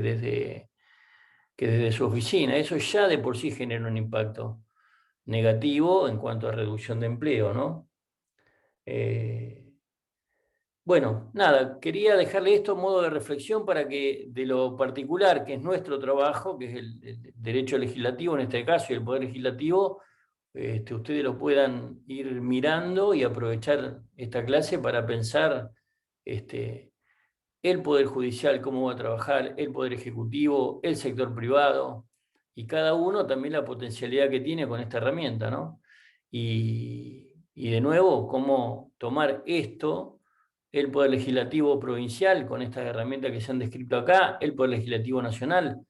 desde su oficina. Eso ya de por sí genera un impacto negativo en cuanto a reducción de empleo, ¿no? Bueno, nada, quería dejarle esto a modo de reflexión para que de lo particular, que es nuestro trabajo, que es el derecho legislativo en este caso y el poder legislativo, ustedes lo puedan ir mirando y aprovechar esta clase para pensar el Poder Judicial, cómo va a trabajar, el Poder Ejecutivo, el sector privado, y cada uno también la potencialidad que tiene con esta herramienta, ¿no? Y de nuevo, cómo tomar esto, el Poder Legislativo provincial, con estas herramientas que se han descrito acá, el Poder Legislativo nacional,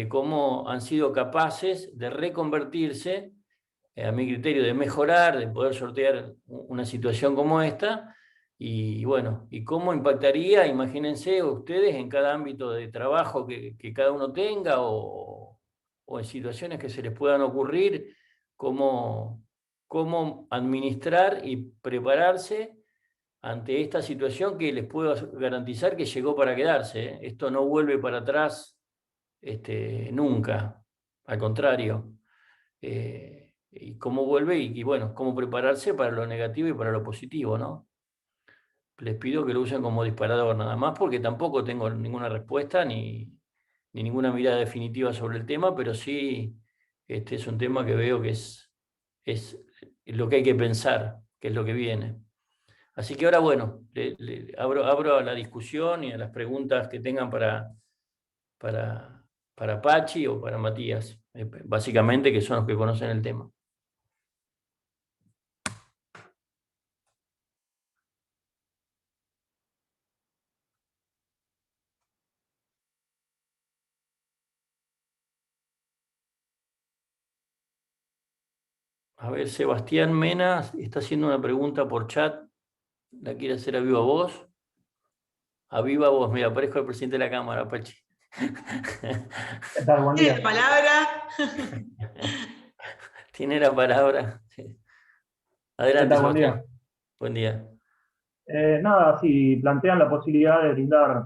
cómo han sido capaces de reconvertirse, a mi criterio, de mejorar, de poder sortear una situación como esta, y bueno, y cómo impactaría, imagínense ustedes, en cada ámbito de trabajo que cada uno tenga o en situaciones que se les puedan ocurrir, cómo administrar y prepararse ante esta situación que les puedo garantizar que llegó para quedarse, ¿eh? Esto no vuelve para atrás nunca, al contrario. Y cómo vuelve y bueno, cómo prepararse para lo negativo y para lo positivo, ¿no? les pido que lo usen como disparador nada más, porque tampoco tengo ninguna respuesta ni ninguna mirada definitiva sobre el tema, pero sí es un tema que veo que es lo que hay que pensar, que es lo que viene. Así que ahora, bueno, abro a la discusión y a las preguntas que tengan para Pachi o para Matías, básicamente, que son los que conocen el tema. A ver, Sebastián Mena está haciendo una pregunta por chat. ¿La quiere hacer a viva voz? A viva voz, mira, parezco el presidente de la Cámara, Pachi. ¿Qué tal? Buen ¿Tiene día. la palabra? Tiene la palabra. Sí. Adelante, ¿Qué tal? Buen Sebastián. día. Buen día. Nada, si plantean la posibilidad de brindar,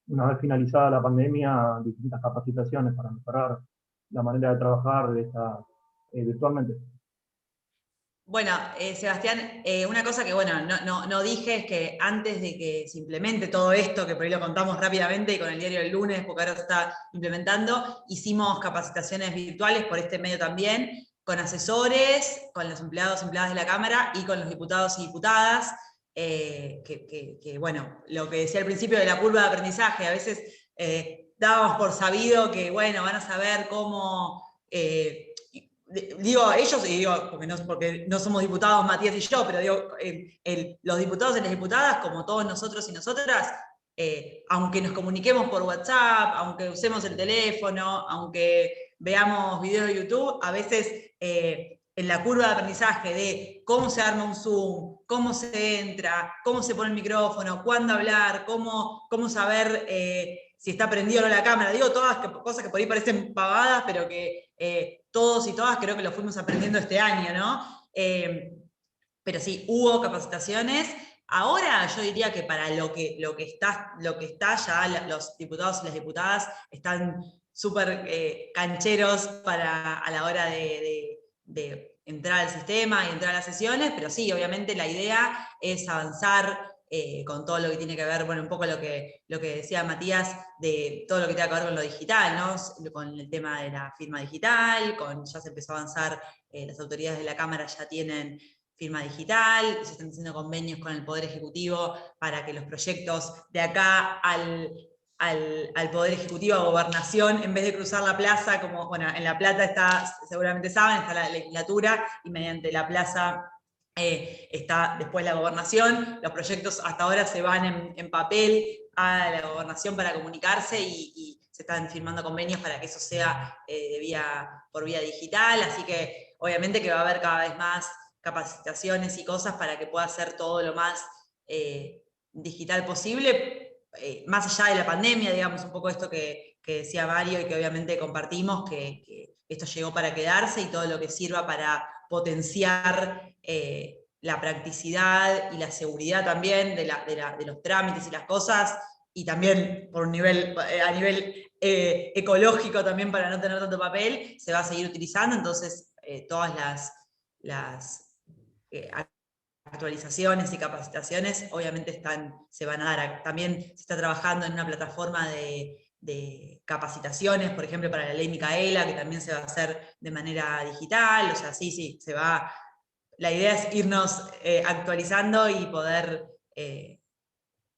una vez finalizada la pandemia, distintas capacitaciones para mejorar la manera de trabajar virtualmente. Bueno, Sebastián, una cosa que bueno, no dije es que antes de que se implemente todo esto, que por ahí lo contamos rápidamente y con el diario del lunes, porque ahora se está implementando, hicimos capacitaciones virtuales por este medio también, con asesores, con los empleados y empleadas de la Cámara y con los diputados y diputadas, bueno, lo que decía al principio de la curva de aprendizaje, a veces dábamos por sabido que, bueno, van a saber cómo... digo ellos, y digo, porque no somos diputados Matías y yo, pero digo, los diputados y las diputadas, como todos nosotros y nosotras, aunque nos comuniquemos por WhatsApp, aunque usemos el teléfono, aunque veamos videos de YouTube, a veces en la curva de aprendizaje de cómo se arma un Zoom, cómo se entra, cómo se pone el micrófono, cuándo hablar, cómo saber si está prendido o no la cámara, digo todas cosas que por ahí parecen pavadas, pero que todos y todas creo que lo fuimos aprendiendo este año, ¿no? Pero sí, hubo capacitaciones. Ahora yo diría que para lo que está ya los diputados y las diputadas están súper cancheros a la hora de entrar al sistema y entrar a las sesiones, pero sí, obviamente la idea es avanzar con todo lo que tiene que ver, bueno, un poco lo que decía Matías, de todo lo que tiene que ver con lo digital, ¿no? Con el tema de la firma digital, ya se empezó a avanzar, las autoridades de la Cámara ya tienen firma digital, se están haciendo convenios con el Poder Ejecutivo para que los proyectos de acá al Poder Ejecutivo, a Gobernación, en vez de cruzar la plaza, como, bueno, en La Plata está, seguramente saben, está la legislatura, y mediante la plaza está después la Gobernación. Los proyectos hasta ahora se van en papel a la Gobernación para comunicarse y se están firmando convenios para que eso sea por vía digital, así que obviamente que va a haber cada vez más capacitaciones y cosas para que pueda ser todo lo más digital posible, más allá de la pandemia, digamos, un poco esto que decía Mario y que obviamente compartimos, que esto llegó para quedarse y todo lo que sirva para potenciar la practicidad y la seguridad también de los trámites y las cosas, y también por a nivel ecológico también para no tener tanto papel, se va a seguir utilizando, entonces todas las actualizaciones y capacitaciones obviamente se van a dar. También se está trabajando en una plataforma de capacitaciones, por ejemplo, para la ley Micaela, que también se va a hacer de manera digital, o sea, sí, se va. La idea es irnos actualizando y poder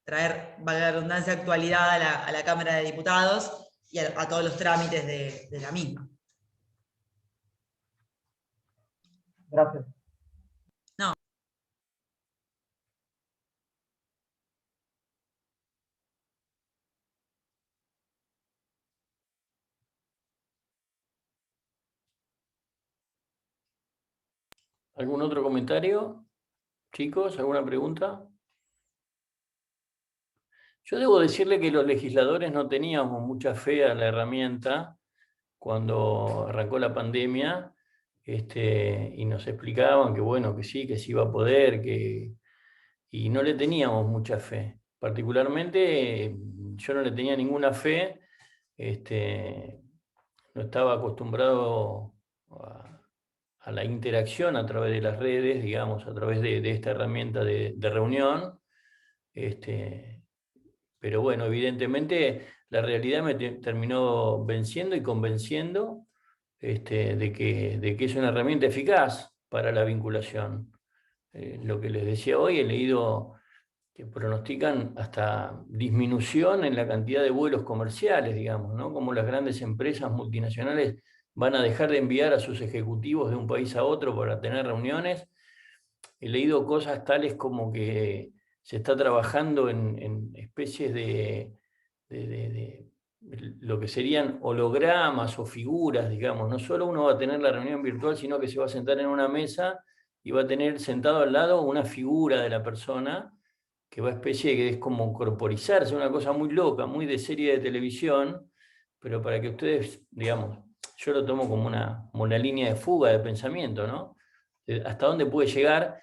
traer, valga la redundancia, actualidad a la Cámara de Diputados y a todos los trámites de la misma. Gracias. No. ¿Algún otro comentario? Chicos, ¿alguna pregunta? Yo debo decirle que los legisladores no teníamos mucha fe a la herramienta cuando arrancó la pandemia, y nos explicaban que bueno, que sí iba a poder, y no le teníamos mucha fe. Particularmente yo no le tenía ninguna fe, no estaba acostumbrado a la interacción a través de las redes, digamos, a través de esta herramienta de reunión. Pero bueno, evidentemente la realidad me terminó venciendo y convenciendo de que es una herramienta eficaz para la vinculación. Lo que les decía hoy, he leído que pronostican hasta disminución en la cantidad de vuelos comerciales, digamos, ¿no? Como las grandes empresas multinacionales van a dejar de enviar a sus ejecutivos de un país a otro para tener reuniones. He leído cosas tales como que se está trabajando en especies de lo que serían hologramas o figuras, digamos. No solo uno va a tener la reunión virtual, sino que se va a sentar en una mesa y va a tener sentado al lado una figura de la persona que va a especie de que es como corporizarse, una cosa muy loca, muy de serie de televisión, pero para que ustedes, digamos, yo lo tomo como una línea de fuga de pensamiento, ¿no? Hasta dónde puede llegar.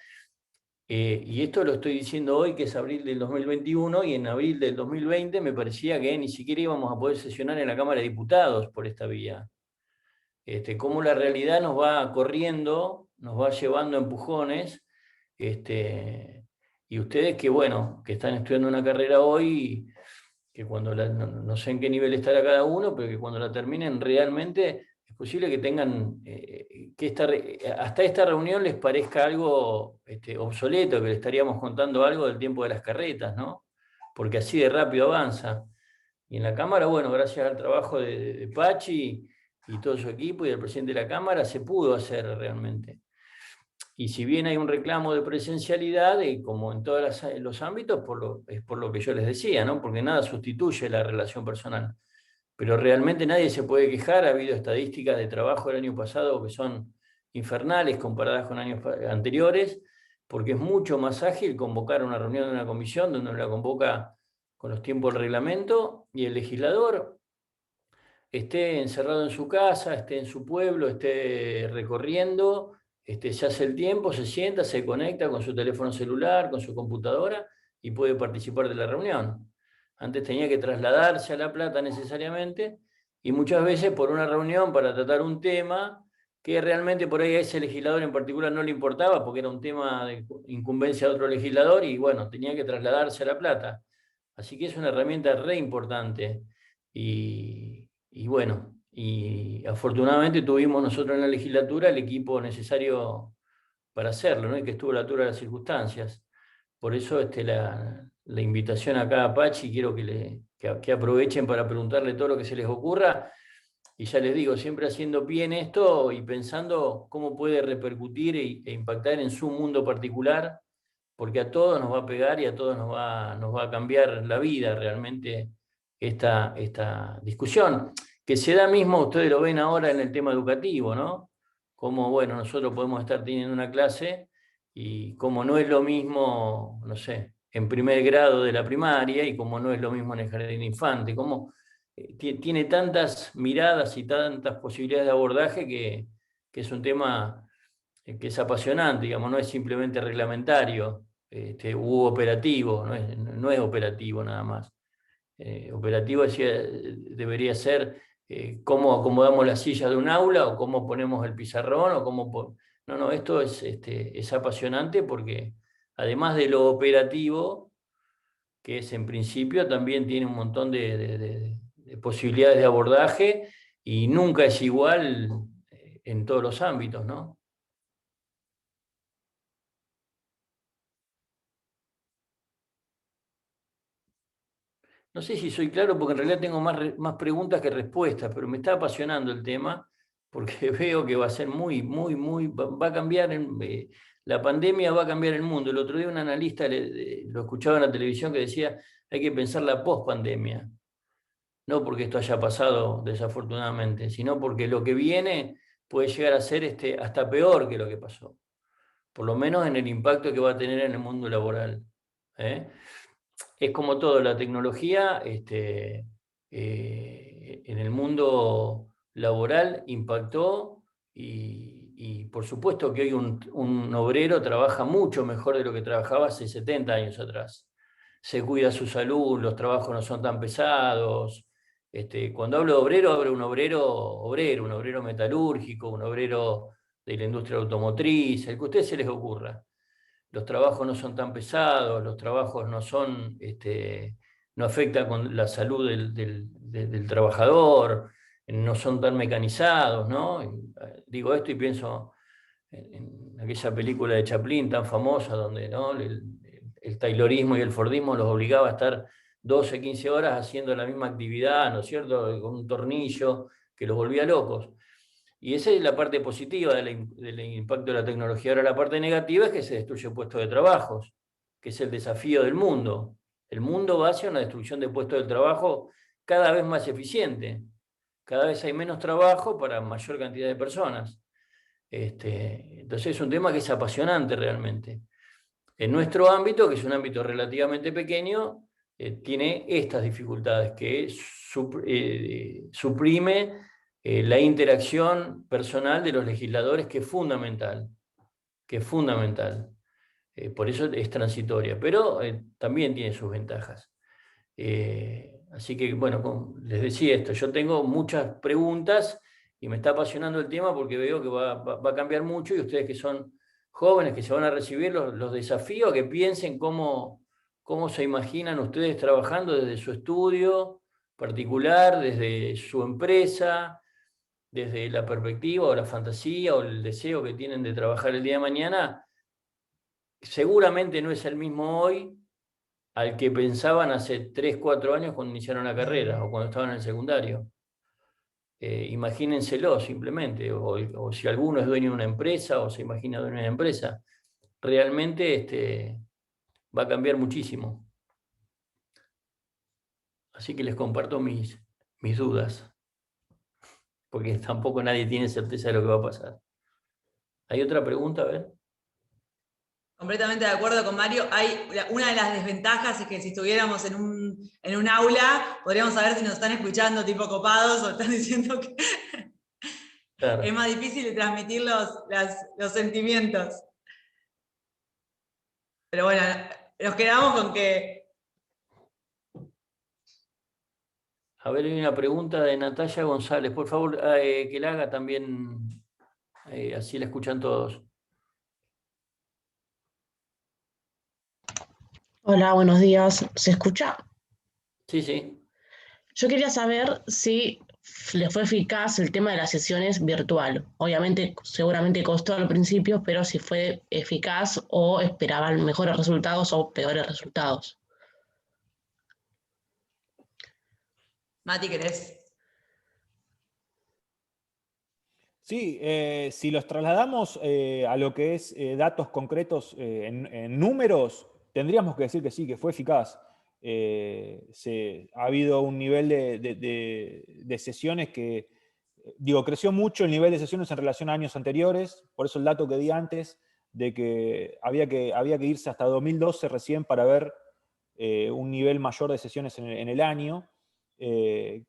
Y esto lo estoy diciendo hoy, que es abril del 2021, y en abril del 2020 me parecía que ni siquiera íbamos a poder sesionar en la Cámara de Diputados por esta vía. Cómo la realidad nos va corriendo, nos va llevando a empujones, y ustedes que, bueno, que están estudiando una carrera hoy, que cuando no sé en qué nivel estará cada uno, pero que cuando la terminen realmente es posible que tengan, que hasta esta reunión les parezca algo obsoleto, que le estaríamos contando algo del tiempo de las carretas, ¿no? Porque así de rápido avanza. Y en la Cámara, bueno, gracias al trabajo de Pachi y todo su equipo y del presidente de la Cámara, se pudo hacer realmente. Y si bien hay un reclamo de presencialidad, como en todos los ámbitos, es por lo que yo les decía, ¿no? Porque nada sustituye la relación personal. Pero realmente nadie se puede quejar. Ha habido estadísticas de trabajo del año pasado que son infernales comparadas con años anteriores, porque es mucho más ágil convocar una reunión de una comisión donde uno la convoca con los tiempos del reglamento y el legislador esté encerrado en su casa, esté en su pueblo, esté recorriendo, se hace el tiempo, se sienta, se conecta con su teléfono celular, con su computadora y puede participar de la reunión. Antes tenía que trasladarse a La Plata necesariamente y muchas veces por una reunión para tratar un tema que realmente por ahí a ese legislador en particular no le importaba porque era un tema de incumbencia de otro legislador y bueno, tenía que trasladarse a La Plata. Así que es una herramienta re importante y bueno, y afortunadamente tuvimos nosotros en la legislatura el equipo necesario para hacerlo, ¿no? Y que estuvo a la altura de las circunstancias. Por eso la invitación acá a Pachi, quiero que aprovechen para preguntarle todo lo que se les ocurra. Y ya les digo, siempre haciendo pie en esto y pensando cómo puede repercutir e impactar en su mundo particular, porque a todos nos va a pegar y a todos nos va a cambiar la vida realmente esta discusión, que se da mismo, ustedes lo ven ahora en el tema educativo, ¿no? Como, bueno, nosotros podemos estar teniendo una clase y como no es lo mismo, no sé, en primer grado de la primaria y como no es lo mismo en el jardín de infante, como tiene tantas miradas y tantas posibilidades de abordaje que es un tema que es apasionante, digamos, no es simplemente reglamentario u operativo, no es operativo nada más. Operativo debería ser cómo acomodamos las sillas de un aula o cómo ponemos el pizarrón o cómo... No, esto es apasionante porque además de lo operativo, que es en principio, también tiene un montón de posibilidades de abordaje y nunca es igual en todos los ámbitos, ¿no? No sé si soy claro porque en realidad tengo más preguntas que respuestas, pero me está apasionando el tema porque veo que va a ser va a cambiar, la pandemia va a cambiar el mundo. El otro día un analista lo escuchaba en la televisión que decía hay que pensar la post-pandemia. No porque esto haya pasado desafortunadamente, sino porque lo que viene puede llegar a ser hasta peor que lo que pasó. Por lo menos en el impacto que va a tener en el mundo laboral. Es como todo, la tecnología en el mundo laboral impactó y por supuesto que hoy un obrero trabaja mucho mejor de lo que trabajaba hace 70 años atrás. Se cuida su salud, los trabajos no son tan pesados. Cuando hablo de obrero, hablo de un obrero metalúrgico, un obrero de la industria automotriz, el que a ustedes se les ocurra. los trabajos no son tan pesados, los trabajos no son, no afectan con la salud del trabajador, no son tan mecanizados, ¿no? Digo esto y pienso en aquella película de Chaplin tan famosa, donde, ¿no?, el taylorismo y el fordismo los obligaba a estar 12, 15 horas haciendo la misma actividad, ¿no es cierto?, con un tornillo que los volvía locos. Y esa es la parte positiva del impacto de la tecnología. Ahora la parte negativa es que se destruyen puestos de trabajo, que es el desafío del mundo. El mundo va hacia una destrucción de puestos de trabajo cada vez más eficiente. Cada vez hay menos trabajo para mayor cantidad de personas. Entonces es un tema que es apasionante realmente. En nuestro ámbito, que es un ámbito relativamente pequeño, tiene estas dificultades, que suprime la interacción personal de los legisladores, que es fundamental, por eso es transitoria, pero también tiene sus ventajas. Así que, bueno, les decía esto, yo tengo muchas preguntas y me está apasionando el tema porque veo que va a cambiar mucho, y ustedes que son jóvenes, que se van a recibir, los desafíos, que piensen cómo se imaginan ustedes trabajando desde su estudio particular, desde su empresa, desde la perspectiva o la fantasía o el deseo que tienen de trabajar el día de mañana. Seguramente no es el mismo hoy al que pensaban hace 3, 4 años cuando iniciaron la carrera o cuando estaban en el secundario. Imagínenselo simplemente, o si alguno es dueño de una empresa o se imagina dueño de una empresa, realmente va a cambiar muchísimo. Así que les comparto mis dudas, porque tampoco nadie tiene certeza de lo que va a pasar. ¿Hay otra pregunta? A ver. Completamente de acuerdo con Mario. Una de las desventajas es que si estuviéramos en un aula, podríamos saber si nos están escuchando tipo copados o están diciendo que claro, es más difícil de transmitir los sentimientos. Pero bueno, nos quedamos con que... A ver, hay una pregunta de Natalia González. Por favor, que la haga también, así la escuchan todos. Hola, buenos días. ¿Se escucha? Sí, sí. Yo quería saber si le fue eficaz el tema de las sesiones virtual. Obviamente, seguramente costó al principio, pero si fue eficaz o esperaban mejores resultados o peores resultados. Mati, ¿querés? Sí, si los trasladamos a lo que es datos concretos en números, tendríamos que decir que sí, que fue eficaz. Ha habido un nivel de sesiones que, creció mucho el nivel de sesiones en relación a años anteriores, por eso el dato que di antes, de que había que irse hasta 2012 recién para ver un nivel mayor de sesiones en el año.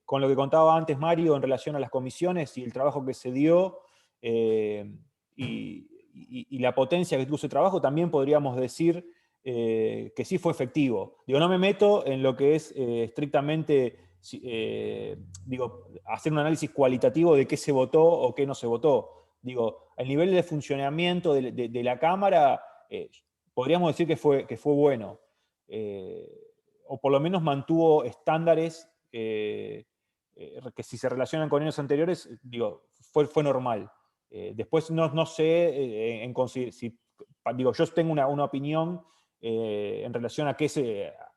Con lo que contaba antes Mario en relación a las comisiones y el trabajo que se dio y la potencia que tuvo ese trabajo, también podríamos decir que sí fue efectivo. No me meto en lo que es estrictamente hacer un análisis cualitativo de qué se votó o qué no se votó. El nivel de funcionamiento de la Cámara podríamos decir que fue bueno. O por lo menos mantuvo estándares que si se relacionan con años anteriores, fue normal. Después no sé, yo tengo una opinión en relación a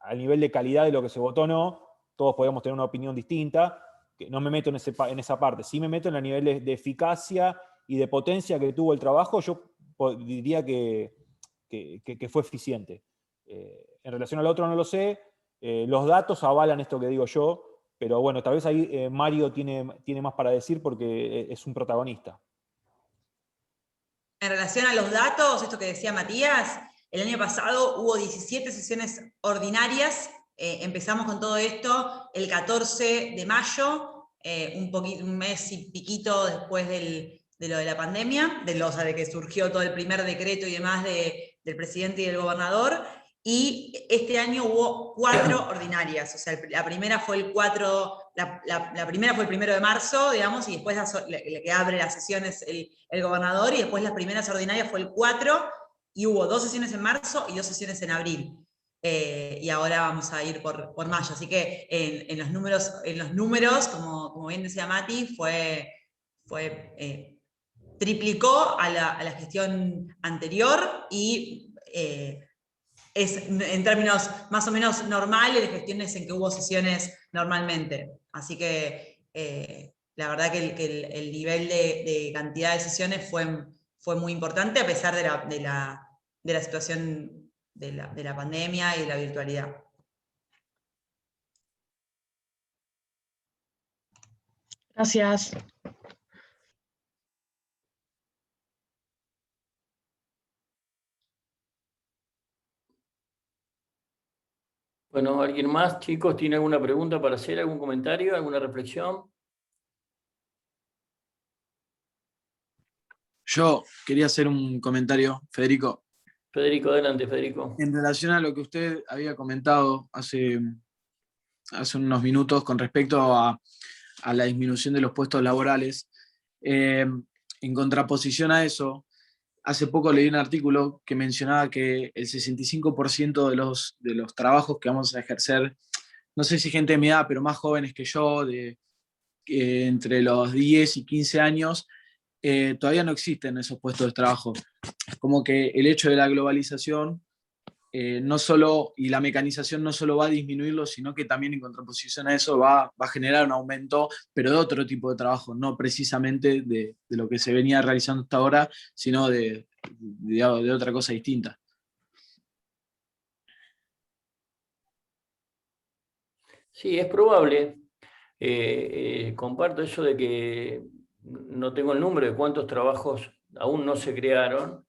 al nivel de calidad de lo que se votó o no, todos podemos tener una opinión distinta, que no me meto en esa parte, sí me meto en el nivel de eficacia y de potencia que tuvo el trabajo. Yo diría que fue eficiente. En relación al otro no lo sé, los datos avalan esto que digo yo, pero bueno, tal vez ahí Mario tiene más para decir porque es un protagonista. En relación a los datos, esto que decía Matías, el año pasado hubo 17 sesiones ordinarias, empezamos con todo esto el 14 de mayo, un mes y piquito después de lo de la pandemia, de que surgió todo el primer decreto y demás del presidente y del gobernador. Y este año hubo 4 ordinarias, o sea, la primera fue el 1 de marzo, digamos, y después la que abre las sesiones el gobernador, y después las primeras ordinarias fue el 4, y hubo 2 sesiones en marzo y 2 sesiones en abril. Y ahora vamos a ir por mayo. Así que en los números, como bien decía Mati, triplicó a la gestión anterior y es en términos más o menos normales de gestiones en que hubo sesiones normalmente. Así que la verdad que el nivel de cantidad de sesiones fue muy importante a pesar de la situación de la pandemia y de la virtualidad. Gracias. Bueno, ¿alguien más, chicos, tiene alguna pregunta para hacer, algún comentario, alguna reflexión? Yo quería hacer un comentario, Federico, Federico, adelante, Federico. en relación a lo que usted había comentado hace unos minutos con respecto a la disminución de los puestos laborales. En contraposición a eso, hace poco leí un artículo que mencionaba que el 65% de los trabajos que vamos a ejercer, no sé si gente de mi edad, pero más jóvenes que yo, entre los 10 y 15 años, todavía no existen esos puestos de trabajo. Como que el hecho de la globalización no solo, y la mecanización no solo va a disminuirlo, sino que también en contraposición a eso va a generar un aumento, pero de otro tipo de trabajo, no precisamente de lo que se venía realizando hasta ahora, sino de otra cosa distinta. Sí, es probable. Comparto eso de que no tengo el número de cuántos trabajos aún no se crearon.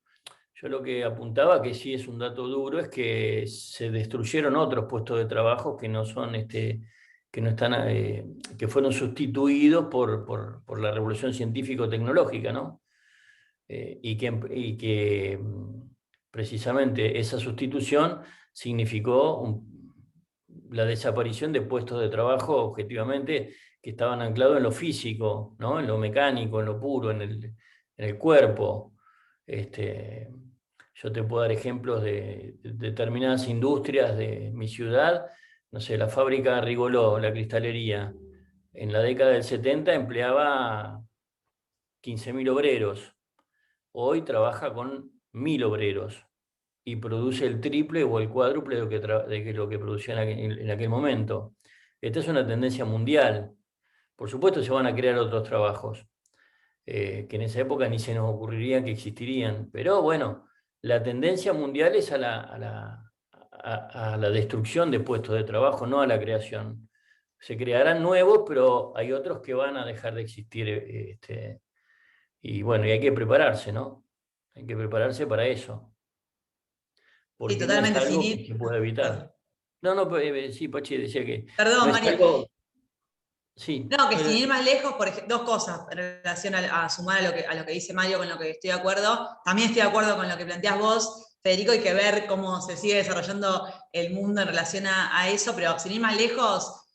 Yo lo que apuntaba, que sí es un dato duro, es que se destruyeron otros puestos de trabajo que no son, que no están, que fueron sustituidos por la revolución científico-tecnológica, ¿no? Y que precisamente esa sustitución significó la desaparición de puestos de trabajo objetivamente que estaban anclados en lo físico, ¿no? En lo mecánico, en lo puro, en el cuerpo. Yo te puedo dar ejemplos de determinadas industrias de mi ciudad, no sé, la fábrica de Rigoló, la cristalería, en la década del 70 empleaba 15.000 obreros, hoy trabaja con 1.000 obreros y produce el triple o el cuádruple de lo que producía en aquel momento. Esta es una tendencia mundial. Por supuesto se van a crear otros trabajos, que en esa época ni se nos ocurrirían que existirían, pero bueno, la tendencia mundial es a la destrucción de puestos de trabajo, no a la creación. Se crearán nuevos, pero hay otros que van a dejar de existir. Y bueno, y hay que prepararse, ¿no? Hay que prepararse para eso. Porque Sí, no es totalmente. algo que se pueda evitar. No, sí, Pachi decía que Perdón, no es Mario. algo... Sí. No, que sin ir más lejos, por ejemplo, 2 cosas en relación a sumar a lo que dice Mario, con lo que estoy de acuerdo. También estoy de acuerdo con lo que planteás vos, Federico, hay que ver cómo se sigue desarrollando el mundo en relación a eso, pero sin ir más lejos,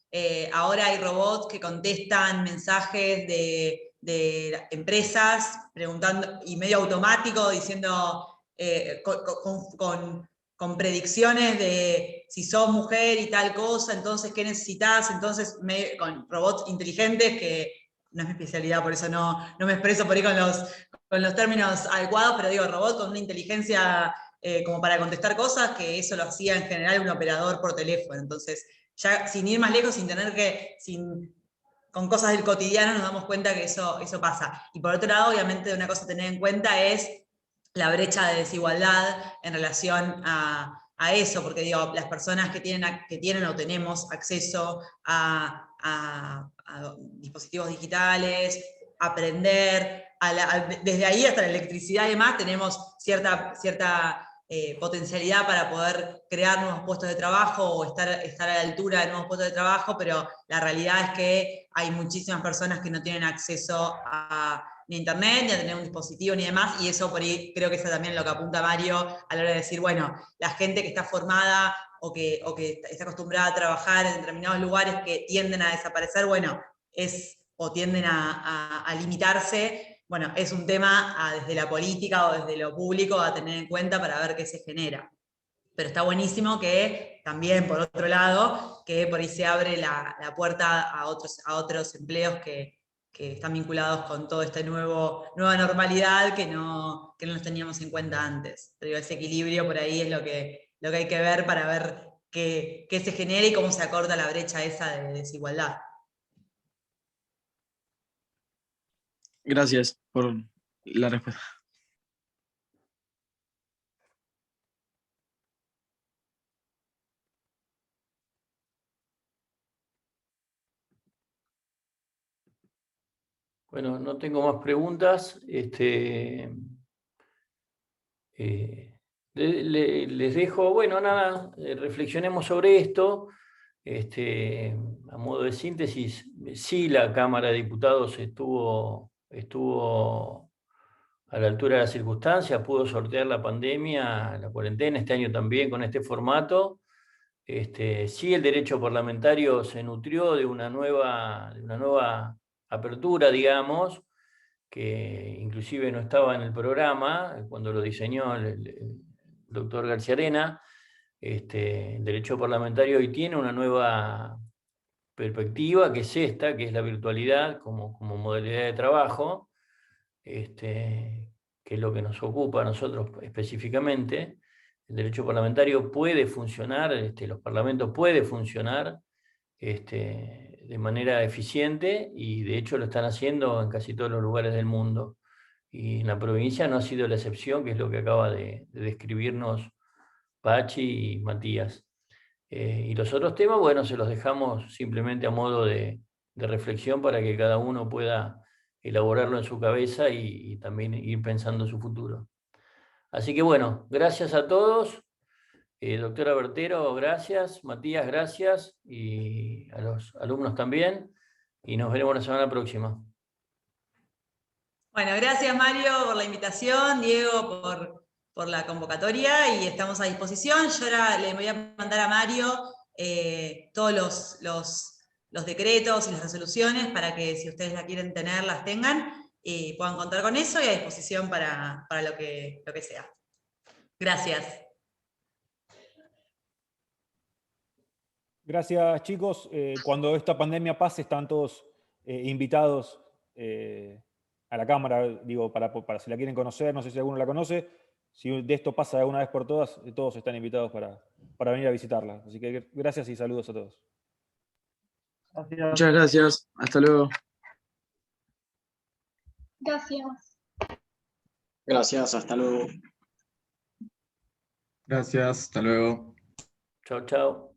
ahora hay robots que contestan mensajes de empresas preguntando, y medio automático, diciendo con predicciones de si sos mujer y tal cosa, entonces qué necesitas, entonces con robots inteligentes, que no es mi especialidad, por eso no me expreso por ahí con los términos adecuados, pero digo, robot con una inteligencia como para contestar cosas, que eso lo hacía en general un operador por teléfono. Entonces, ya sin ir más lejos, sin tener que, con cosas del cotidiano nos damos cuenta que eso pasa. Y por otro lado, obviamente una cosa a tener en cuenta es la brecha de desigualdad en relación a eso, porque digo, las personas que tienen o tenemos acceso a dispositivos digitales, aprender, desde ahí hasta la electricidad y demás, tenemos cierta potencialidad para poder crear nuevos puestos de trabajo o estar a la altura de nuevos puestos de trabajo, pero la realidad es que hay muchísimas personas que no tienen acceso ni a internet, ni a tener un dispositivo, ni demás, y eso por ahí creo que eso también es lo que apunta Mario a la hora de decir, bueno, la gente que está formada o que está acostumbrada a trabajar en determinados lugares que tienden a desaparecer, bueno, o tienden a limitarse, bueno, es un tema desde la política o desde lo público a tener en cuenta para ver qué se genera. Pero está buenísimo que también, por otro lado, que por ahí se abre la puerta a otros empleos que están vinculados con toda esta nueva normalidad que no los teníamos en cuenta antes. Pero ese equilibrio por ahí es lo que hay que ver para ver qué se genera y cómo se acorta la brecha esa de desigualdad. Gracias por la respuesta. Bueno, no tengo más preguntas. Les dejo, bueno, nada, reflexionemos sobre esto. A modo de síntesis, sí, la Cámara de Diputados estuvo a la altura de las circunstancias, pudo sortear la pandemia, la cuarentena, este año también con este formato. Sí, el derecho parlamentario se nutrió de una nueva apertura, digamos, que inclusive no estaba en el programa cuando lo diseñó el doctor García Arena. El derecho parlamentario hoy tiene una nueva perspectiva, que es esta, que es la virtualidad como modalidad de trabajo, que es lo que nos ocupa a nosotros específicamente. El derecho parlamentario puede funcionar, los parlamentos pueden funcionar de manera eficiente, y de hecho lo están haciendo en casi todos los lugares del mundo. Y en la provincia no ha sido la excepción, que es lo que acaba de describirnos Pachi y Matías. Y los otros temas, bueno, se los dejamos simplemente a modo de reflexión para que cada uno pueda elaborarlo en su cabeza y también ir pensando su futuro. Así que bueno, gracias a todos. Doctora Bertero, gracias. Matías, gracias. Y a los alumnos también. Y nos veremos la semana próxima. Bueno, gracias Mario por la invitación, Diego por la convocatoria, y estamos a disposición. Yo ahora le voy a mandar a Mario todos los decretos y las resoluciones para que, si ustedes la quieren tener, las tengan y puedan contar con eso, y a disposición para lo que sea. Gracias. Gracias, chicos. Cuando esta pandemia pase, están todos invitados a la Cámara, digo, para si la quieren conocer, no sé si alguno la conoce. Si de esto pasa de una vez por todas, todos están invitados para venir a visitarla. Así que gracias y saludos a todos. Gracias. Muchas gracias. Hasta luego. Gracias. Gracias, hasta luego. Gracias, hasta luego. Chao, chao.